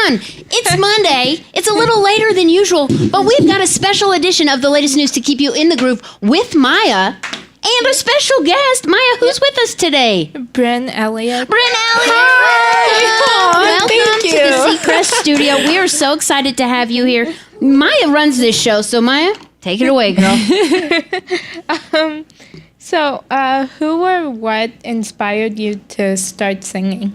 on. It's Monday. It's a little later than usual, but we've got a special edition of the latest news to keep you in the groove with Maya and a special guest. Maya, who's with us today? Brynn, Elliott. Brynn, Elliott. Hi. Welcome to the Seacrest studio. We are so excited to have you here. Maya runs this show, so Maya, take it away, girl. So, who or what inspired you to start singing?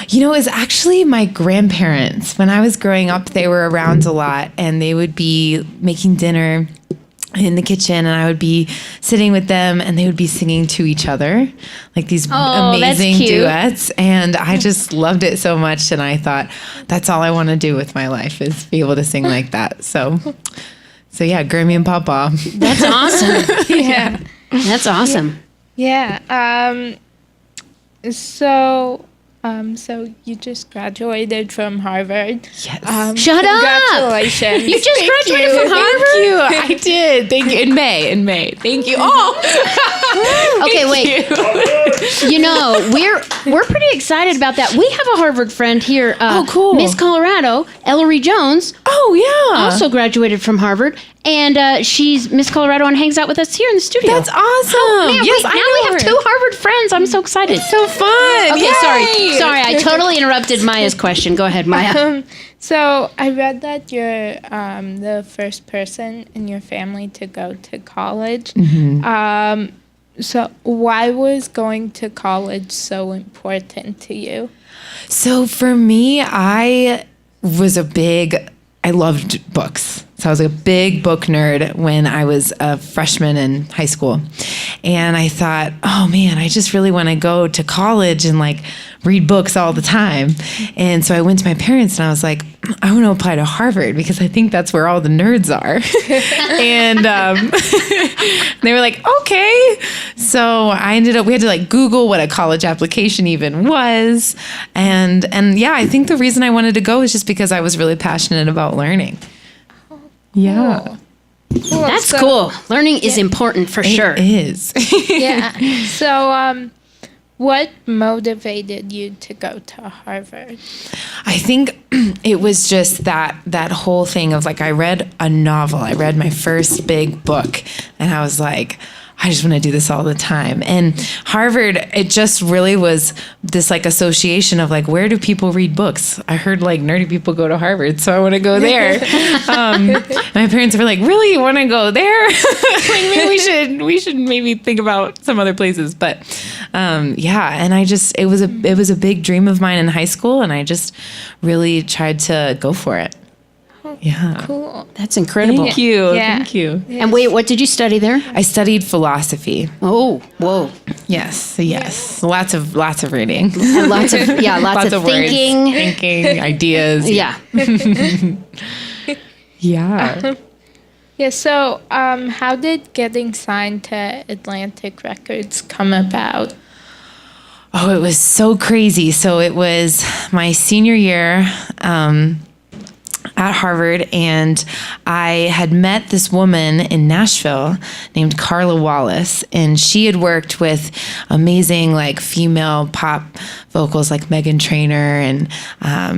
You know, it was actually my grandparents. When I was growing up, they were around a lot, and they would be making dinner in the kitchen, and I would be sitting with them, and they would be singing to each other, like these amazing duets. And I just loved it so much, and I thought, that's all I want to do with my life is be able to sing like that. So yeah, Grammy and Papa. That's awesome. Yeah. That's awesome. Yeah. So you just graduated from Harvard. Yes. Shut up! Congratulations. You just graduated from Harvard? Thank you. I did. Thank you. In May. Thank you. Oh. Okay, wait. You know, we're pretty excited about that. We have a Harvard friend here. Oh, cool. Miss Colorado, Ellery Jones. Oh, yeah. Also graduated from Harvard. And she's Miss Colorado and hangs out with us here in the studio. That's awesome. Oh, man, yes, now we have two Harvard friends. I'm so excited. It's so fun. Okay, Yay. sorry. I totally interrupted Maya's question. Go ahead, Maya. So I read that you're the first person in your family to go to college. Mm-hmm. So why was going to college so important to you? So for me, I loved books. So I was a big book nerd when I was a freshman in high school. And I thought, oh man, I just really want to go to college and like read books all the time. And so I went to my parents and I was like, I want to apply to Harvard because I think that's where all the nerds are. And they were like, okay. So we had to like Google what a college application even was. And yeah, I think the reason I wanted to go was just because I was really passionate about learning. Yeah. Cool. That's cool. Learning is important for sure. It is. Yeah. So what motivated you to go to Harvard? I think it was just that whole thing of like, I read a novel. I read my first big book and I was like, I just want to do this all the time. And Harvard, it just really was this like association of like, where do people read books? I heard like nerdy people go to Harvard, so I want to go there. My parents were like, really, you want to go there? Like maybe we should maybe think about some other places. But yeah, and it was a big dream of mine in high school, and I just really tried to go for it. Yeah. Cool. That's incredible. Thank you. Yeah. Thank you. And wait, what did you study there? I studied philosophy. Oh, whoa. Yes. Lots of reading. And lots of thinking. Words, thinking, ideas. Yeah. Yeah. Yeah, so how did getting signed to Atlantic Records come about? Oh, it was so crazy. So it was my senior year at Harvard, and I had met this woman in Nashville named Carla Wallace, and she had worked with amazing like female pop vocals like Meghan Trainor and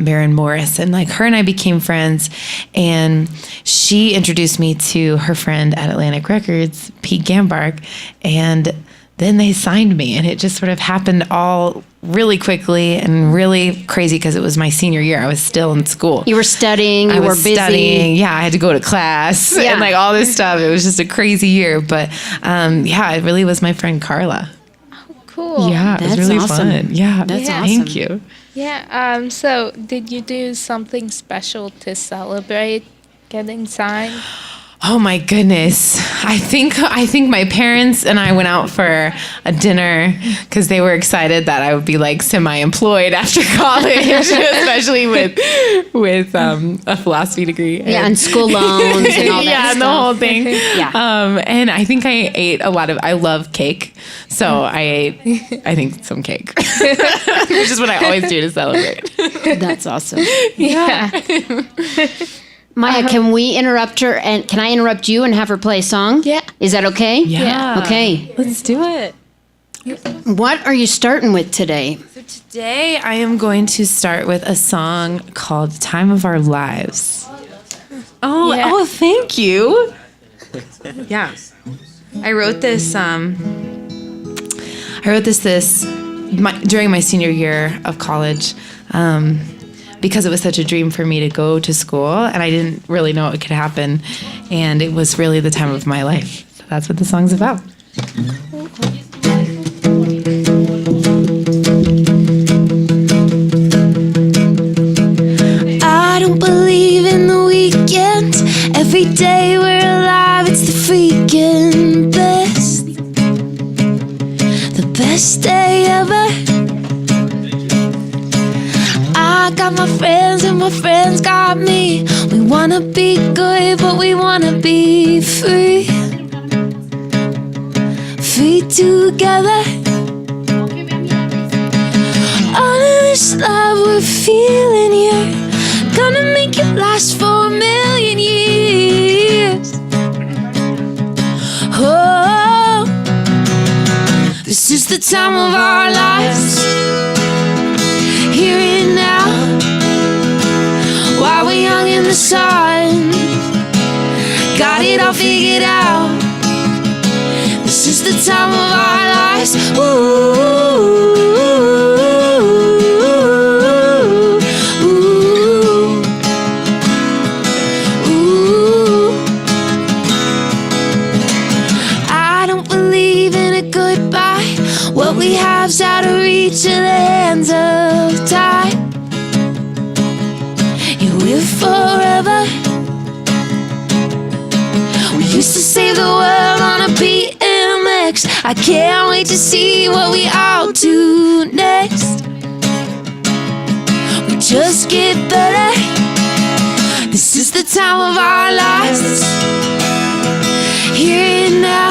Maren Morris, and like her and I became friends, and she introduced me to her friend at Atlantic Records, Pete Gambark, and then they signed me, and it just sort of happened all really quickly and really crazy because it was my senior year. I was still in school. You were studying, you were busy. Studying. Yeah, I had to go to class and like all this stuff. It was just a crazy year. But yeah, it really was my friend Carla. Oh, cool. Yeah, it was really fun. Yeah, That's awesome. Thank you. Yeah, so did you do something special to celebrate getting signed? Oh my goodness. I think my parents and I went out for a dinner because they were excited that I would be like semi-employed after college, especially with a philosophy degree. And school loans and all that yeah, stuff. and the whole thing. Yeah. And I think I ate I love cake. So I ate, I think, some cake, which is what I always do to celebrate. That's awesome. Yeah. Maya, can we interrupt her, and can I interrupt you and have her play a song? Yeah. Is that okay? Yeah. Okay. Let's do it. What are you starting with today? Today, I am going to start with a song called "Time of Our Lives." Oh, thank you. Yeah, I wrote this. During my senior year of college, because it was such a dream for me to go to school, and I didn't really know it could happen, and it was really the time of my life. So that's what the song's about. I don't believe in the weekend. Every day we're alive, it's the freaking best. The best day ever. I got my friends and my friends got me. We wanna be good, but we wanna be free. Free together. All of this love we're feeling here, gonna make it last for a million years. Oh, this is the time of our lives. Here and now, while we're young in the sun, got it all figured out. This is the time of our lives. Ooh. What we have's out of reach of the hands of time. You live forever. We used to save the world on a BMX. I can't wait to see what we all do next. We just get better. This is the time of our lives. Here and now,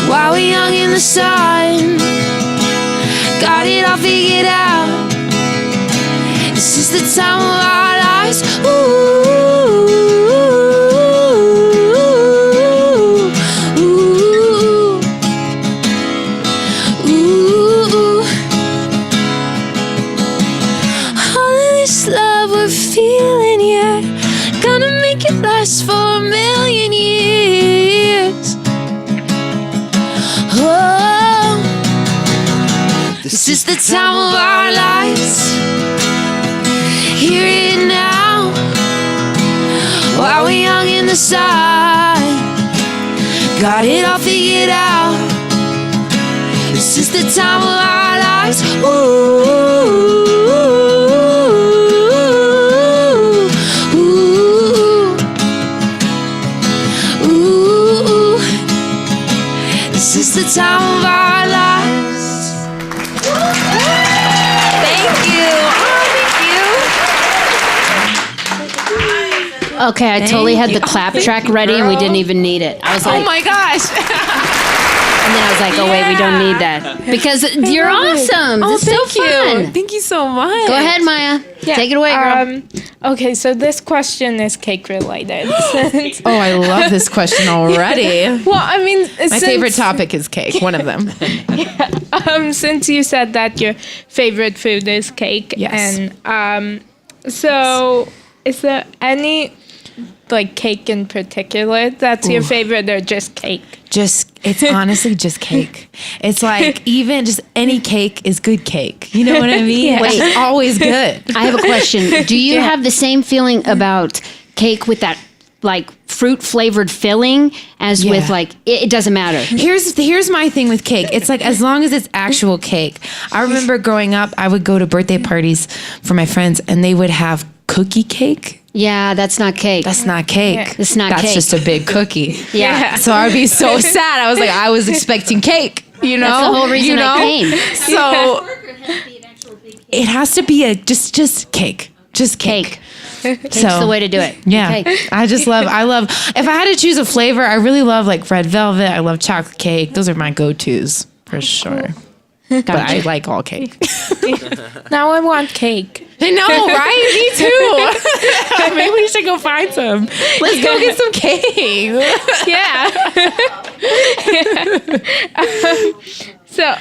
while we're young in the sun, got it all figured out. This is the time of our lives. Ooh, ooh, ooh. All of this love we're feeling here, gonna make it last for a million years. Oh, this is the time of our lives. Here and now, while we're young in the sun, got it all figured out. This is the time of our lives. Ooh, ooh, ooh. This is the time of our lives. Thank you. Okay, I totally had the clap track ready and we didn't even need it. I was like, Oh my gosh. and then I was like, oh wait, we don't need that because you're awesome. Oh, This is thank so you. fun. Thank you so much. Go ahead, Maya. Take it away, girl. Okay, so this question is cake related. Oh, I love this question already. Well, I mean, My favorite topic is cake, one of them. Since you said that your favorite food is cake, Yes. and so is there any like cake in particular that's your favorite, or just cake? It's honestly just cake. It's like even just any cake is good cake. You know what I mean? Yeah. It's just always good. I have a question. Do you have the same feeling about cake with that like fruit flavored filling as with like it doesn't matter? Here's my thing with cake. It's like as long as it's actual cake. I remember growing up, I would go to birthday parties for my friends and they would have cookie cake. Yeah, that's not cake. That's not cake. It's not That's cake. just a big cookie. Yeah. So I'd be so sad. I was like, I was expecting cake. You know, That's the whole reason I came. So it has to be a just cake. Just cake. Cake's the way to do it. Yeah. Okay. I love, if I had to choose a flavor, I really love like red velvet. I love chocolate cake. Those are my go-tos for sure. But I like all cake. Now I want cake. I know, right? Me too. Maybe we should go find some. Let's go get some cake. So,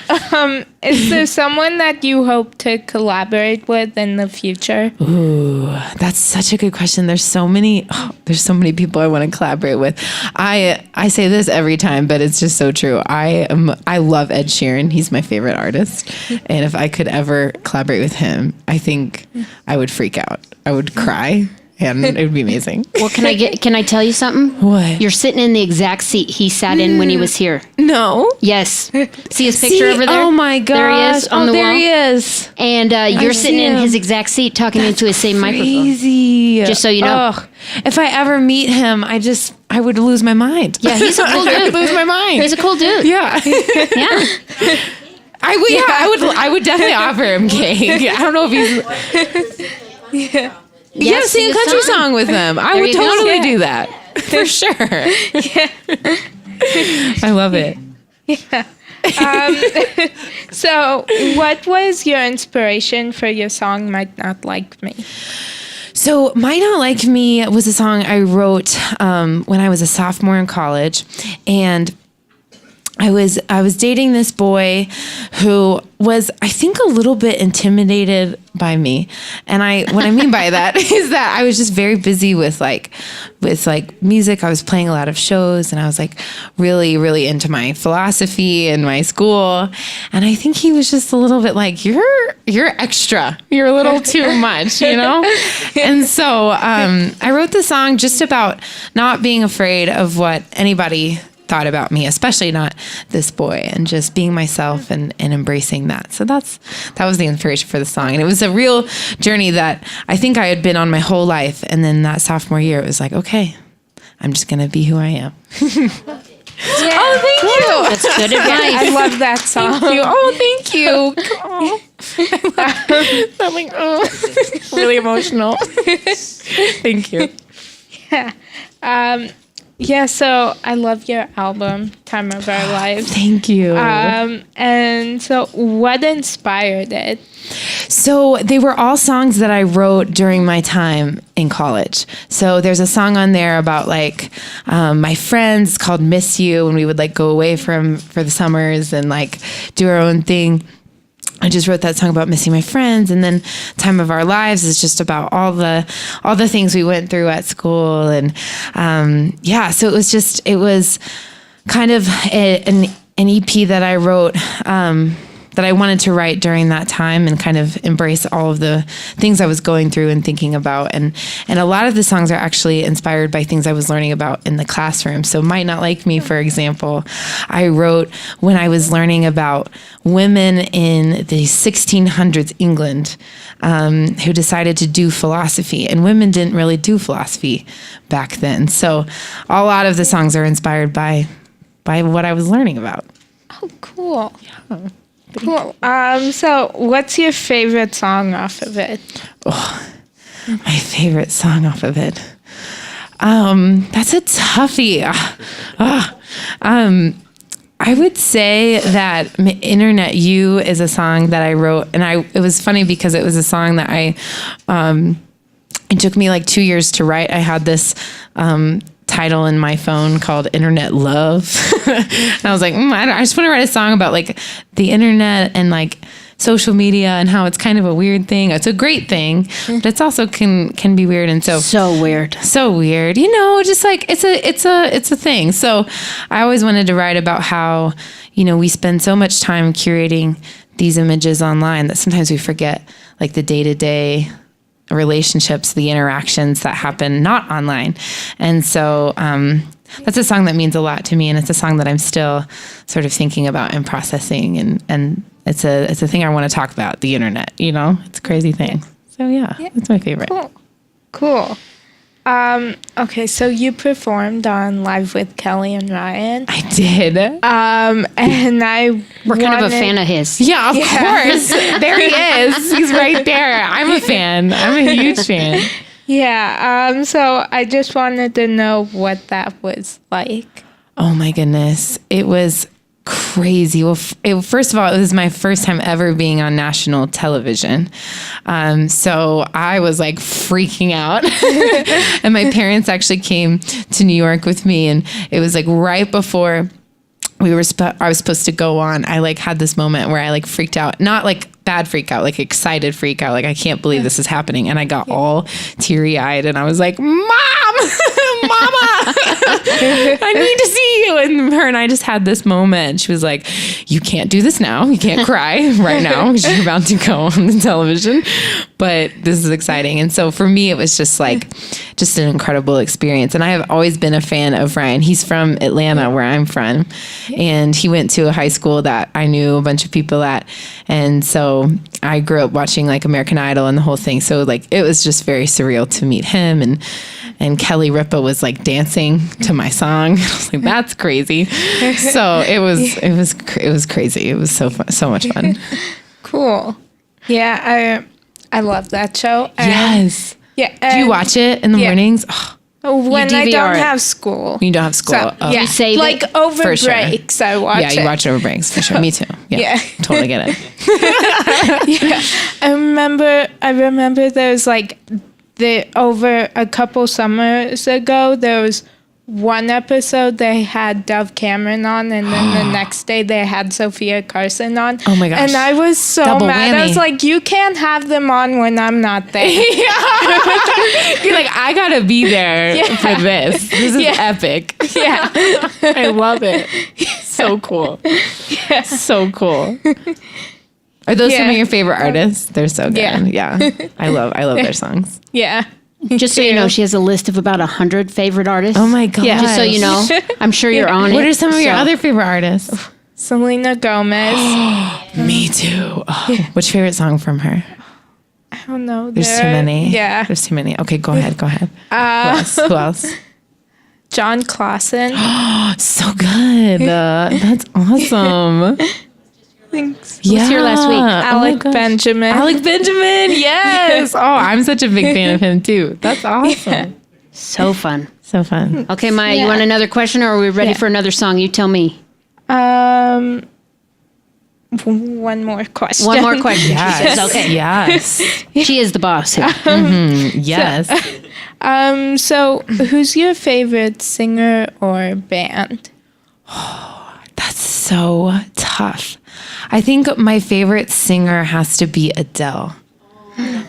is there someone that you hope to collaborate with in the future? Ooh, that's such a good question. There's so many people I want to collaborate with. I say this every time, but it's just so true. I love Ed Sheeran. He's my favorite artist. And if I could ever collaborate with him, I think I would freak out. I would cry. And it would be amazing. Well, can I tell you something? What? You're sitting in the exact seat he sat in when he was here. No. Yes. See his picture over there? Oh my gosh. There he is on the there wall. he is. And you're sitting in his exact seat talking into his same microphone. Crazy. Just so you know. Ugh. If I ever meet him, I would lose my mind. Yeah, he's a cool I dude. would lose my mind. He's a cool dude. Yeah. Yeah. I would definitely offer him cake. I don't know if he's Yeah, sing a country song with him. I There would you go. totally Yeah. do that. For sure. I love it. So, what was your inspiration for your song "Might Not Like Me"? So, Might Not Like Me was a song I wrote when I was a sophomore in college, and I was dating this boy who was, I think, a little bit intimidated by me. And what I mean by that is that I was just very busy with music. I was playing a lot of shows, and I was like really, really into my philosophy and my school. And I think he was just a little bit like, you're extra. You're a little too much, you know? And so I wrote the song just about not being afraid of what anybody thought about me, especially not this boy, and just being myself and embracing that. So that was the inspiration for the song. And it was a real journey that I think I had been on my whole life. And then that sophomore year, it was like, okay, I'm just going to be who I am. Oh, thank you. That's good advice. I love that song. Thank you. Oh, thank you. Oh. I'm like, oh, really emotional. Thank you. Yeah, so I love your album, Time of Our Lives. Thank you. And so what inspired it? So they were all songs that I wrote during my time in college. So there's a song on there about my friends called Miss You, and we would go away for the summers and do our own thing. I just wrote that song about missing my friends, and then Time of Our Lives is just about all the things we went through at school, and so it was kind of an EP that I wrote that I wanted to write during that time and kind of embrace all of the things I was going through and thinking about. And a lot of the songs are actually inspired by things I was learning about in the classroom. So Might Not Like Me, for example, I wrote when I was learning about women in the 1600s England who decided to do philosophy. And women didn't really do philosophy back then. So a lot of the songs are inspired by what I was learning about. Oh, cool. Yeah. Cool. So what's your favorite song off of it? Oh, my favorite song off of it. That's a toughie. I would say that Internet You is a song that I wrote, and it was funny because it was a song that it took me 2 years to write. I had this title in my phone called Internet Love. And I was like, I just want to write a song about the internet and social media and how it's kind of a weird thing. It's a great thing, but it's also can be weird. And so weird. Just it's a thing. So I always wanted to write about how, we spend so much time curating these images online that sometimes we forget the day-to-day relationships, the interactions that happen not online. And so that's a song that means a lot to me, and it's a song that I'm still sort of thinking about and processing, and it's a thing I want to talk about, the internet, it's a crazy thing. So yeah, it's my favorite. Cool. Okay, so you performed on Live with Kelly and Ryan. I did. And We're kind of a fan of his. Yeah, of course. There he is. He's right there. I'm a fan. I'm a huge fan. Yeah. So I just wanted to know what that was like. Oh my goodness. It was crazy. Well, first of all, it was my first time ever being on national television. So I was like freaking out. And my parents actually came to New York with me, and it was like right before I was supposed to go on. I like had this moment where I like freaked out, not like bad freak out, like excited freak out. Like, I can't believe this is happening. And I got all teary eyed and I was like, Mom, Mama, I need to see you. And her and I just had this moment. She was like, you can't do this now. You can't cry right now because you're about to go on the television. But this is exciting. And so for me, it was just like, just an incredible experience. And I have always been a fan of Ryan. He's from Atlanta, where I'm from. And he went to a high school that I knew a bunch of people at. And so I grew up watching like American Idol and the whole thing. So like, it was just very surreal to meet him. And Kelly Ripa was like dancing to my song. I was like, that's crazy. So it was crazy. It was so much fun. Cool. Yeah, I love that show. Yes. Yeah. Do you watch it in the mornings? Oh, When I DVR don't it. have school. you don't have school. So, Oh. yeah, save like it? over For sure. breaks, I watch it. Yeah, you watch it over breaks for sure. Me too. Yeah. Totally get it. I remember there was like over a couple summers ago, there was one episode they had Dove Cameron on, and then the next day they had Sophia Carson on. Oh my gosh. And I was so Double mad. I was whammy. like, you can't have them on when I'm not there. You're like, I gotta be there for this. This is epic. Yeah. I love it. So cool. So cool. Are those some of your favorite artists? They're so good. Yeah. I love their songs. Yeah. Just so you know, she has a list of about 100 favorite artists. Oh my god. Just so you know, I'm sure you're on it. What are some of your so- other favorite artists? Selena Gomez. Me too. Oh, which favorite song from her? I don't know. There's too many. Yeah. There's too many. Okay, go ahead. Who else? John Clausen. So good. That's awesome. Thanks. Who was here last week? Alec Benjamin. Alec Benjamin, yes. Oh, I'm such a big fan of him too. That's awesome. So fun. So fun. Okay, Maya, you want another question, or are we ready for another song? You tell me. One more question. One more question. Yes. She says, okay. Yes. She is the boss here. Yes. So who's your favorite singer or band? That's so tough. I think my favorite singer has to be Adele.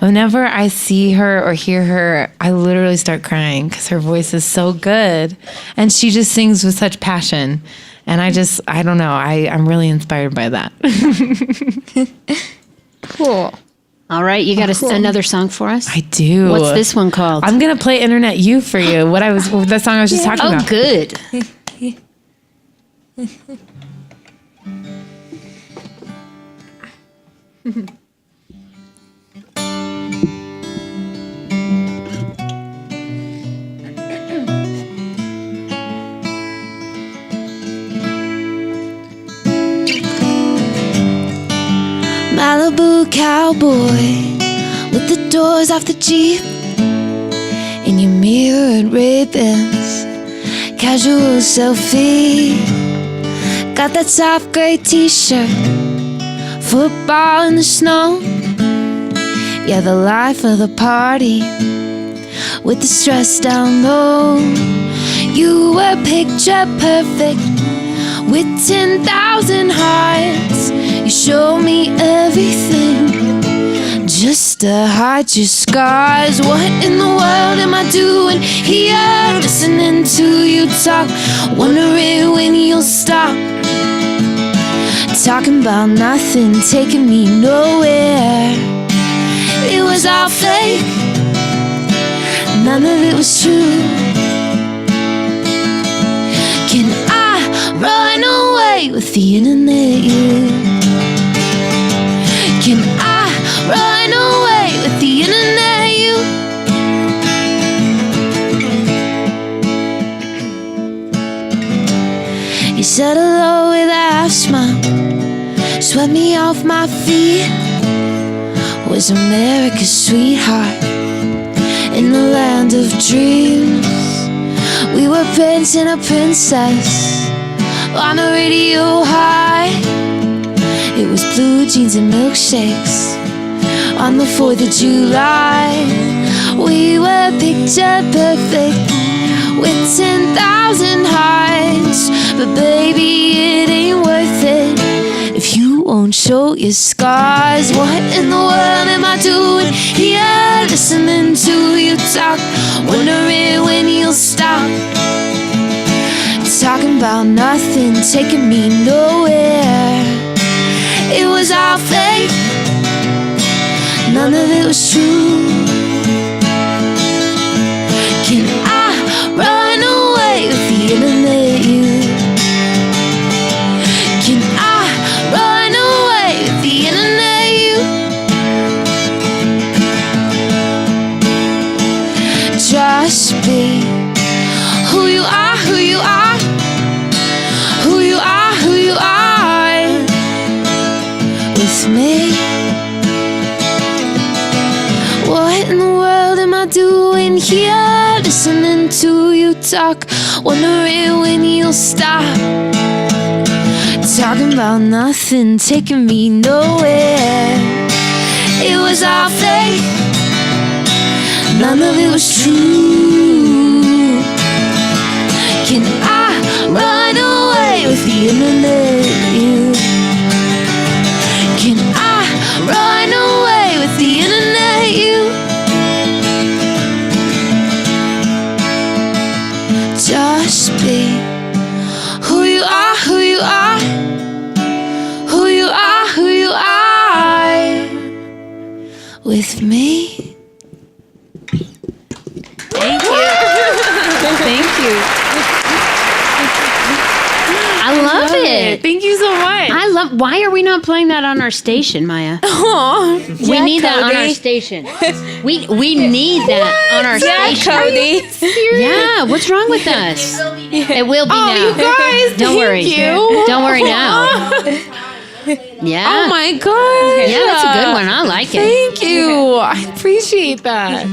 Whenever I see her or hear her, I literally start crying because her voice is so good. And she just sings with such passion. And I don't know. I'm really inspired by that. Cool. All right, you got another song for us? I do. What's this one called? I'm going to play Internet You for you. The song I was just talking about. Oh, good. Malibu cowboy with the doors off the Jeep in your mirrored ribbons, casual selfie. Got that soft gray t-shirt, football in the snow. Yeah, the life of the party with the stress down low. You were picture perfect with 10,000 hearts. You show me everything just to hide your scars. What in the world am I doing here? Listening to you talk, wondering when you'll stop. Talking about nothing, taking me nowhere. It was all fake, none of it was true. Can I run away with the internet you? Can I run away with the internet you? You said hello with a half smile, swept me off my feet. Was America's sweetheart in the land of dreams. We were prince and a princess, on the radio high. It was blue jeans and milkshakes on the 4th of July. We were picture perfect with 10,000 hearts. But baby, it ain't worth it if you won't show your scars. What in the world am I doing here, listening to you talk, wondering when you'll stop talking about nothing, taking me nowhere. It was all fake, none of it was true. Can I run away with the internet, you? Can I run away with the internet, you? Just be who you are, who you are, who you are, who you are with me. What in the world am I doing here, listening to you talk, wondering when you'll stop talking about nothing, taking me nowhere. It was all fake, none of it was true. Can I run away with the internet, you? Can I run away with the internet, you? Just be who you are, who you are, who you are, who you are with me. Thank you. Thank you. I love it. Thank you so much. Why are we not playing that on our station, Maya? We need that on our station. We need that on our station. Cody. Yeah, what's wrong with us? It will be now. You guys, Don't worry. thank you. Don't worry now. Yeah. Oh my god. Yeah, that's a good one. I like it. Thank you. I appreciate that.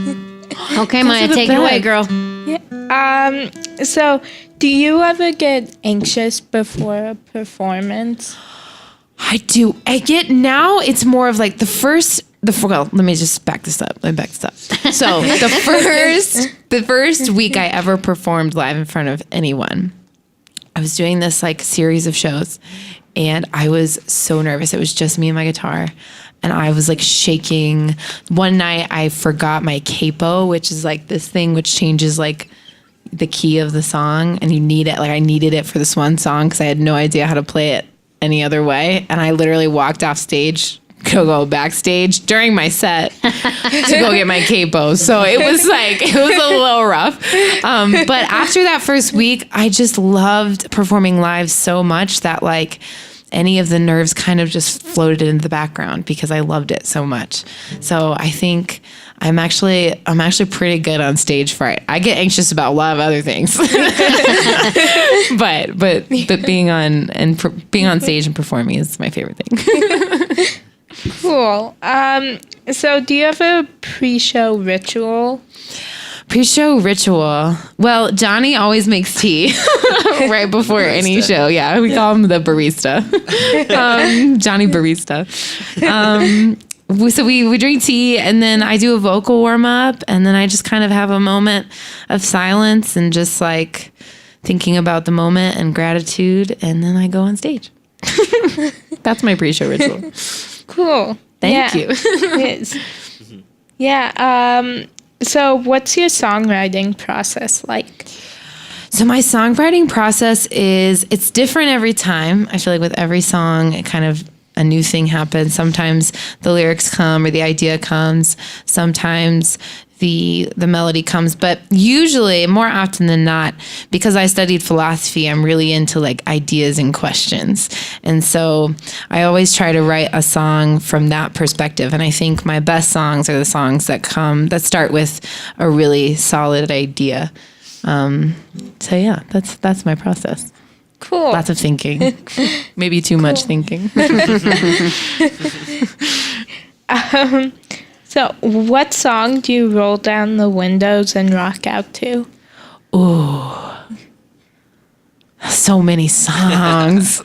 Okay, Maya, the take it away, best. girl. Yeah. So, do you ever get anxious before a performance? I do. I get now. It's more of like well, let me just back this up. So the first week I ever performed live in front of anyone, I was doing this like series of shows, and I was so nervous. It was just me and my guitar, and I was like shaking. One night I forgot my capo, which is like this thing which changes like the key of the song, and you need it. Like I needed it for this one song because I had no idea how to play it any other way, and I literally walked off stage, go backstage during my set to go get my capo. So it was a little rough. But after that first week, I just loved performing live so much that like any of the nerves kind of just floated into the background because I loved it so much. So I think I'm actually pretty good on stage fright. I get anxious about a lot of other things, but being on stage and performing is my favorite thing. Cool. So, do you have a pre-show ritual? Pre-show ritual. Well, Johnny always makes tea right before any show. Yeah, we call him the barista. Johnny Barista. So we drink tea, and then I do a vocal warm-up, and then I just kind of have a moment of silence and just like thinking about the moment and gratitude, and then I go on stage. That's my pre-show ritual. Cool. Thank you. It is. Yeah. So what's your songwriting process like? So my songwriting process it's different every time. I feel like with every song, it kind of a new thing happens. Sometimes the lyrics come or the idea comes. Sometimes the melody comes, but usually, more often than not, because I studied philosophy, I'm really into like ideas and questions. And so I always try to write a song from that perspective. And I think my best songs are the songs that start with a really solid idea. So yeah, that's my process. Cool. Lots of thinking. Maybe too much thinking. So what song do you roll down the windows and rock out to? Ooh. so many songs.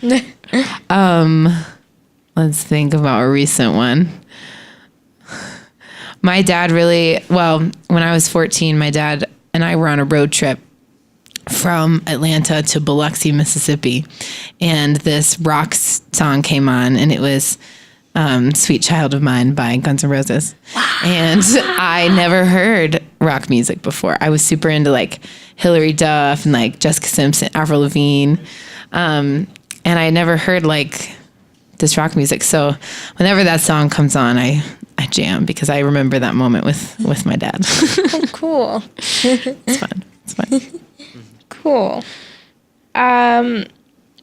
Let's think about a recent one. My dad when I was 14, my dad and I were on a road trip from Atlanta to Biloxi, Mississippi. And this rock song came on, and it was Sweet Child of Mine by Guns N' Roses. Wow. And I never heard rock music before. I was super into like Hilary Duff and like Jessica Simpson, Avril Lavigne. And I never heard like this rock music. So whenever that song comes on, I jam because I remember that moment with my dad. Oh, cool. It's fun. Cool.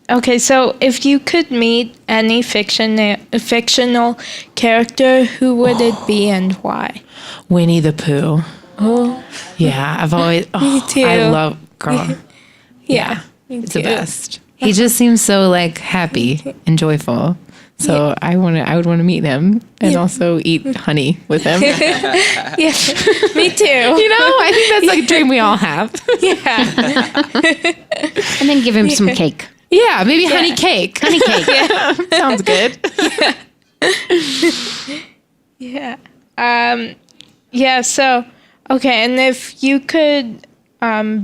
Okay, so if you could meet any fictional character, who would it be and why? Winnie the Pooh. Oh. Yeah, I've always... Me too. I love... Girl. Yeah. It's the best. He just seems so like happy and joyful. So I would want to meet him and also eat honey with him. Yeah, me too. I think that's like a dream we all have. Yeah. And then give him some cake. Yeah, maybe honey cake. Honey cake. Yeah. Sounds good. Yeah. So, okay, and if you could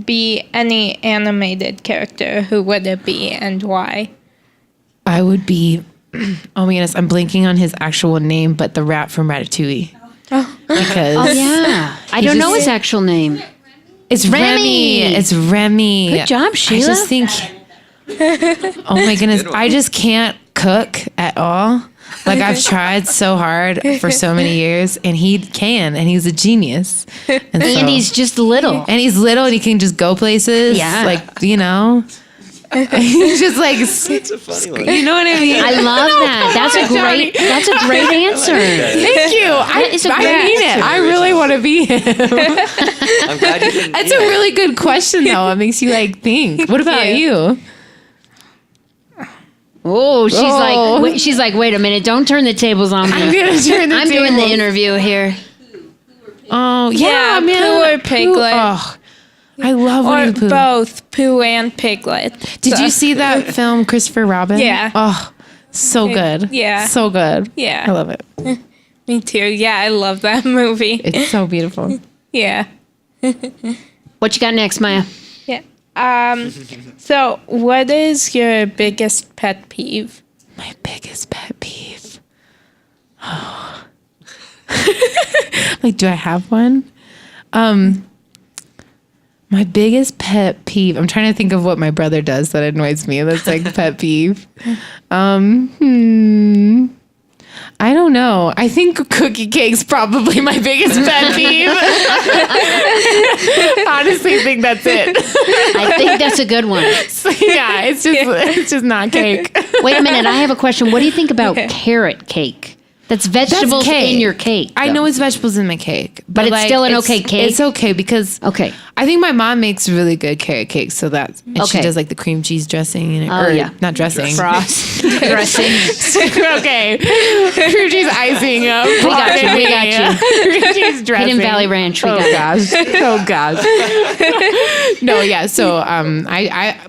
be any animated character, who would it be and why? I would be... Oh my goodness, I'm blanking on his actual name, but the rat from Ratatouille. Because Yeah. I don't know his actual name. it's Remy. It's Remy. Good job, Sheila. I just think, oh my goodness, I just can't cook at all. Like I've tried so hard for so many years, and he can, and he's a genius. And He's just little. and he's little, and he can just go places. Yeah. Like he's just like, It's a funny one. you know what I mean? I love that. That's a great answer. Thank you. I is a mean great it. answer. I really want to be him. I'm glad you didn't. That's a really good question, though. It makes you like think. What about you? Oh, she's like, wait a minute, don't turn the tables on me. I'm gonna turn the I'm doing the tables. interview here. Oh yeah, man. Pooh or Piglet. Oh, I love Or Winnie the Pooh. both Pooh and Piglet. Did you see that film, Christopher Robin? Yeah. Oh, so good. Yeah. So good. Yeah. I love it. Me too. Yeah, I love that movie. It's so beautiful. Yeah. What you got next, Maya? Yeah. So what is your biggest pet peeve? My biggest pet peeve. Oh. Like, do I have one? My biggest pet peeve. I'm trying to think of what my brother does that annoys me. That's like pet peeve. I don't know. I think cookie cake's probably my biggest pet peeve. Honestly, think that's it. I think that's a good one. So, yeah, it's just not cake. Wait a minute, I have a question. What do you think about carrot cake? That's vegetables cake. in your cake. I know it's vegetables in my cake, But it's still an okay cake? It's okay because Okay. I think my mom makes really good carrot cakes, so that's and she Okay. does like the cream cheese dressing in it. Oh, or yeah. not dressing. Frost dressing. Okay, cream cheese icing. We got you, we got you. Cream cheese dressing. Hidden Valley Ranch. We Oh got gosh. Oh gosh. No, yeah. So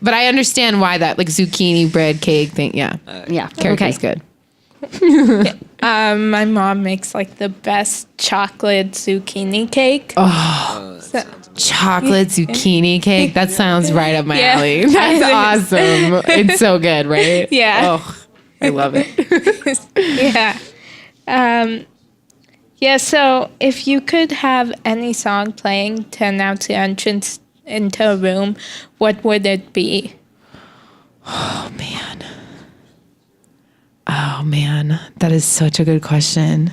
but I understand why that like zucchini bread cake thing. Yeah, Yeah. carrot Okay. cake's good. My mom makes like the best chocolate zucchini cake. Chocolate zucchini cake. That sounds right up my Yeah. alley. That's awesome. It's so good, right? Yeah. Oh, I love it. Yeah. So if you could have any song playing to announce the entrance into a room, what would it be? Oh man, that is such a good question.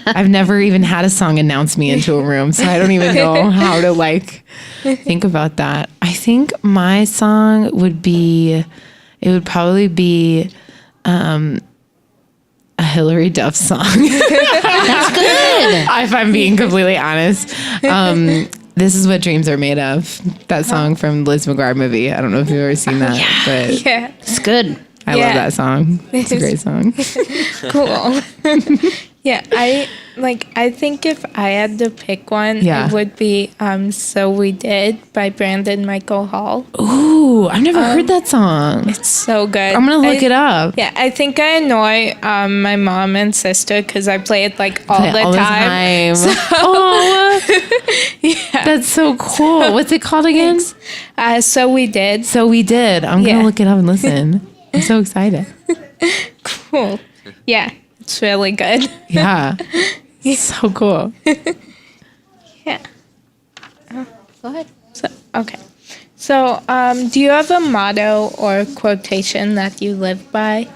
I've never even had a song announce me into a room, so I don't even know how to like think about that. I think my song would probably be a Hilary Duff song. That's good. If I'm being completely honest. This Is What Dreams Are Made Of. That song from the Liz McGuire movie. I don't know if you've ever seen that, but Yeah. It's good. I love that song. It's a great song. Cool. Yeah, I think if I had to pick one, Yeah. it would be "So We Did" by Brandon Michael Hall. Ooh, I've never heard that song. It's so good. I'm gonna look it up. Yeah, I think I annoy my mom and sister because I play it like all Play the it all the time. time. Oh, that's so cool. What's it called again? So We Did. So We Did. I'm Yeah. gonna look it up and listen. I'm so excited. Cool. Yeah, it's really good. Yeah. So cool. Yeah. Go ahead. Okay. So, do you have a motto or quotation that you live by?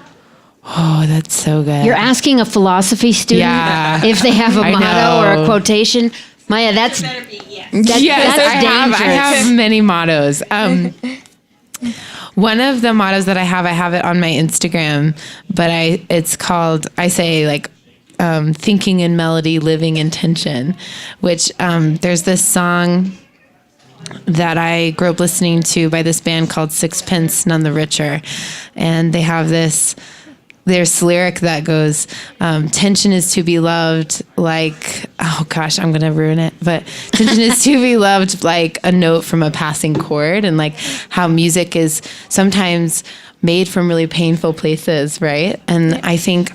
Oh, that's so good. You're asking a philosophy student Yeah. if they have a I motto or a know. quotation. Maya, that's Yes, that's dangerous. I have many mottos. One of the mottos that I have it on my Instagram, but it's called, I say like, thinking in melody, living in tension, which there's this song that I grew up listening to by this band called Sixpence None the Richer. And they have there's lyric that goes, tension is to be loved like, oh gosh, I'm going to ruin it. But tension is to be loved like a note from a passing chord, and like how music is sometimes made from really painful places, right? And I think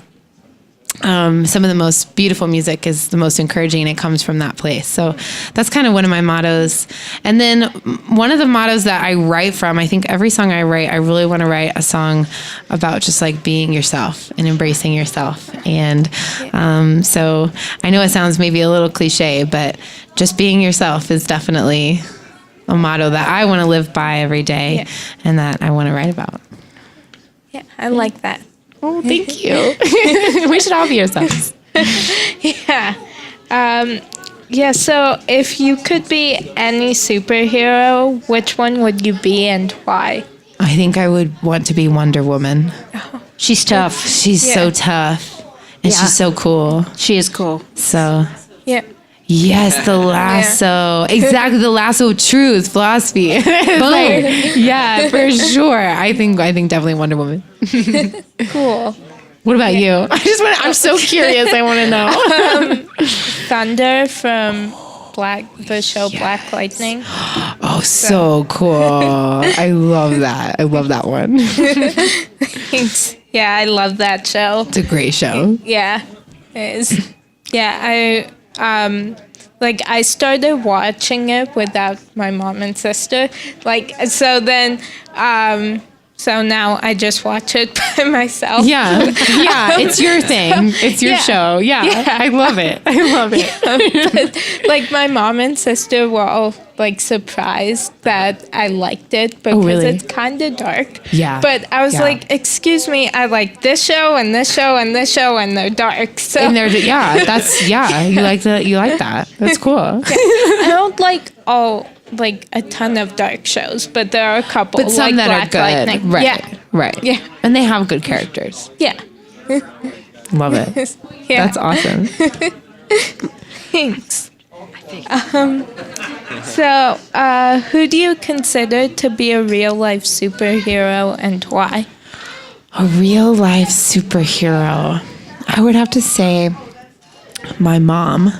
some of the most beautiful music is the most encouraging, and it comes from that place. So that's kind of one of my mottos. And then one of the mottos that I write from, I think every song I write, I really want to write a song about just like being yourself and embracing yourself. And so I know it sounds maybe a little cliche, but just being yourself is definitely a motto that I want to live by every day, and that I want to write about. Yeah, I like that. Oh, thank you. We should all be ourselves. Yeah. Yeah, so if you could be any superhero, which one would you be and why? I think I would want to be Wonder Woman. She's tough. She's so tough, and she's so cool. She is cool. So, Yeah. yes, the lasso. Exactly, the lasso of truth, philosophy. It's like, yeah, for sure. I think definitely Wonder Woman. Cool. What about you? I'm so curious. I want to know. Thunder from the show Black Lightning. Oh, so cool. I love that. I love that one. Yeah, I love that show. It's a great show. Yeah, it is. Yeah, I started watching it without my mom and sister. So now I just watch it by myself. Yeah, it's your thing. It's your show. Yeah, I love it. But, my mom and sister were all surprised that I liked it because really? it's kind of dark. Yeah. But I was Yeah. like, excuse me, I like this show and this show and this show, and they're dark. So And you like that. You like that. That's cool. I don't like a ton of dark shows, but there are a couple. But some like that Black are good. Lightning. Right. Yeah. Right. Yeah. And they have good characters. Yeah. Love it. Yeah. That's awesome. Thanks. So, who do you consider to be a real life superhero and why? A real life superhero. I would have to say my mom.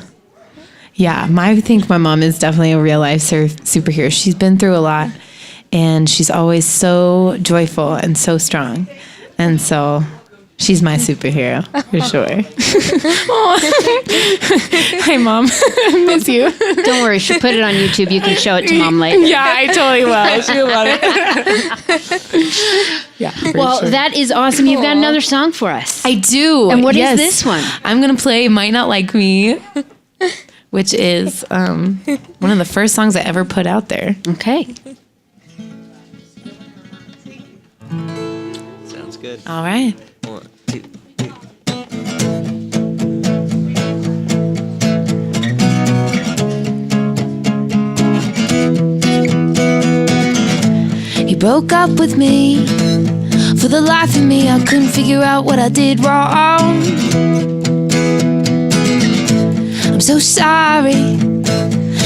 Yeah, I think my mom is definitely a real life superhero. She's been through a lot, and she's always so joyful and so strong. And so she's my superhero for sure. Hi, Mom. I miss you. Don't worry, she'll put it on YouTube. You can show it to Mom later. Yeah, I totally will. She'll love it. Yeah. Well, that is awesome. You've got another song for us. I do. And what is this one? I'm going to play Might Not Like Me, which is one of the first songs I ever put out there. Okay. Sounds good. All right. 1, 2, 3. He broke up with me. For the life of me, I couldn't figure out what I did wrong. I'm so sorry,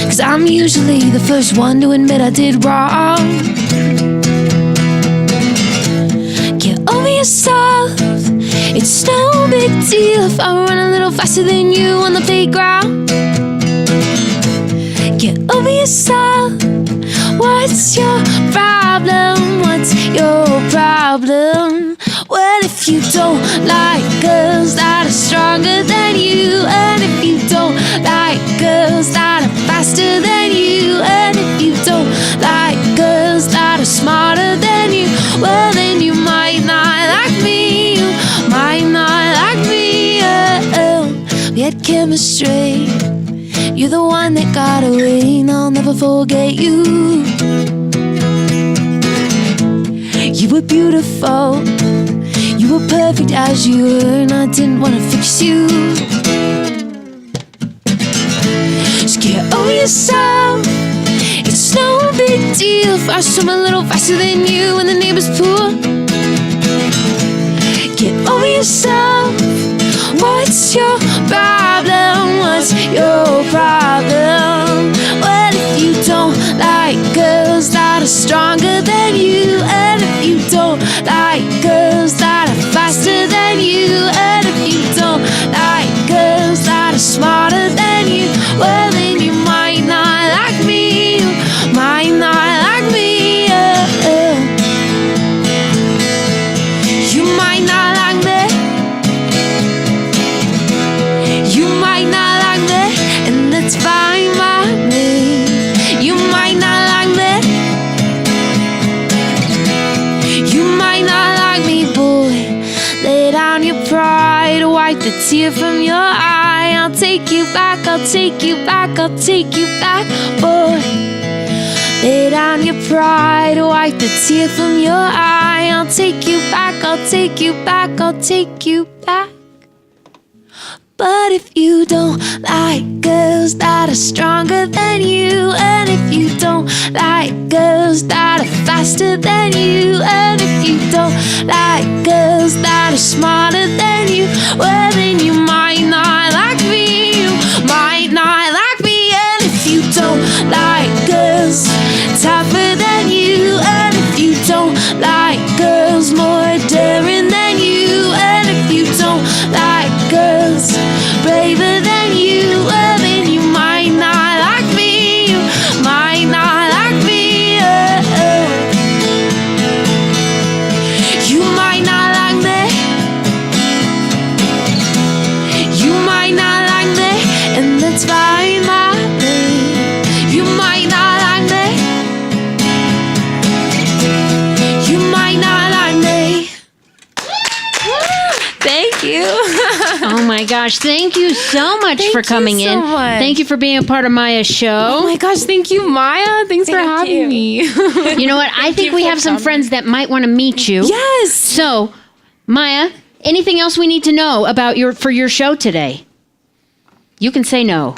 'cause I'm usually the first one to admit I did wrong. Get over yourself, It's no big deal if I run a little faster than you on the playground. Get over yourself. What's your problem? What's your problem? What if you don't like girls that are stronger than you? And if you don't like girls that are faster than you? And if you don't like girls that are smarter than you? Well, then you might not like me. You might not like me. We had chemistry. You're the one that got away, and I'll never forget you. You were beautiful, you were perfect as you were, and I didn't want to fix you. Just get over yourself. It's no big deal if I swim a little faster than you in the neighbor's pool. Get over yourself. What's your problem? What's your problem? What if you don't like girls that are stronger than you? And if you don't like girls that are faster than you? And if you don't like girls that are smarter than you? Well, then you might not like me. You might not like me. You might not like me. You might not like me, and that's fine by me. You might not like me. You might not like me, boy. Lay down your pride, wipe the tear from your eye. I'll take you back, I'll take you back, I'll take you back, boy. Lay down your pride, wipe the tear from your eye. I'll take you back, I'll take you back, I'll take you back. But if you don't like girls that are stronger than you, and if you don't like girls that are faster than you, and if you don't like girls that are smarter than you, well, then you might not like me. You might not like me. And if you don't like girls tougher than you, and if you don't like girls more daring than you, and if you don't like girls braver than you, well, then you might not like me. You might not like me. You might not like me. You might not like me, and that's fine by me. You might not like me. You might not like me. Thank you. Oh my gosh, thank you so much for coming you so in. much. Thank you for being a part of Maya's show. Oh my gosh, thank you, Maya. Thanks for having me. You know what? I think we have some friends that might want to meet you. Yes. So, Maya, anything else we need to know about for your show today? You can say no.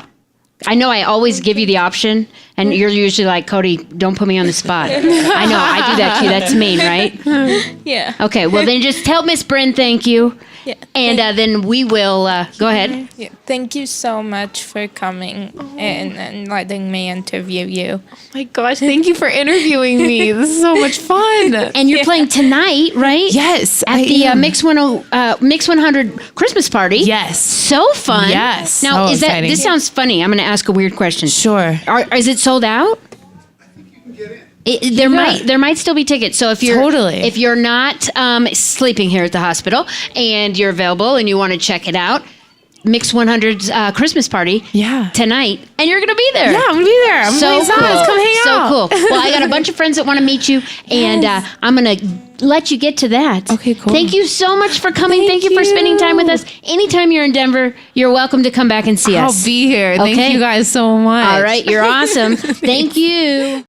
I know I always give you the option, and you're usually like, Cody, don't put me on the spot. I know, I do that too. That's mean, right? Yeah. Okay, well then just tell Miss Brynn thank you. Yeah. And then we will, go ahead. Yeah. Thank you so much for coming and letting me interview you. Oh my gosh, thank you for interviewing me. This is so much fun. And you're playing tonight, right? Yes. At the Mix 100 Christmas party. Yes. So fun. Yes, Now, so is that, exciting. this sounds funny. I'm going to ask a weird question. Sure. Is it sold out? There might still be tickets. So if you're not sleeping here at the hospital and you're available and you want to check it out, Mix 100's Christmas party tonight, and you're gonna be there. Yeah, I'm gonna be there. I'm so really excited. cool. Let's come hang out. So cool. Well, I got a bunch of friends that want to meet you, and I'm gonna let you get to that. Okay, cool. Thank you so much for coming. Thank you for spending time with us. Anytime you're in Denver, you're welcome to come back and see us. I'll be here. Okay. Thank you guys so much. All right, you're awesome. Thank you.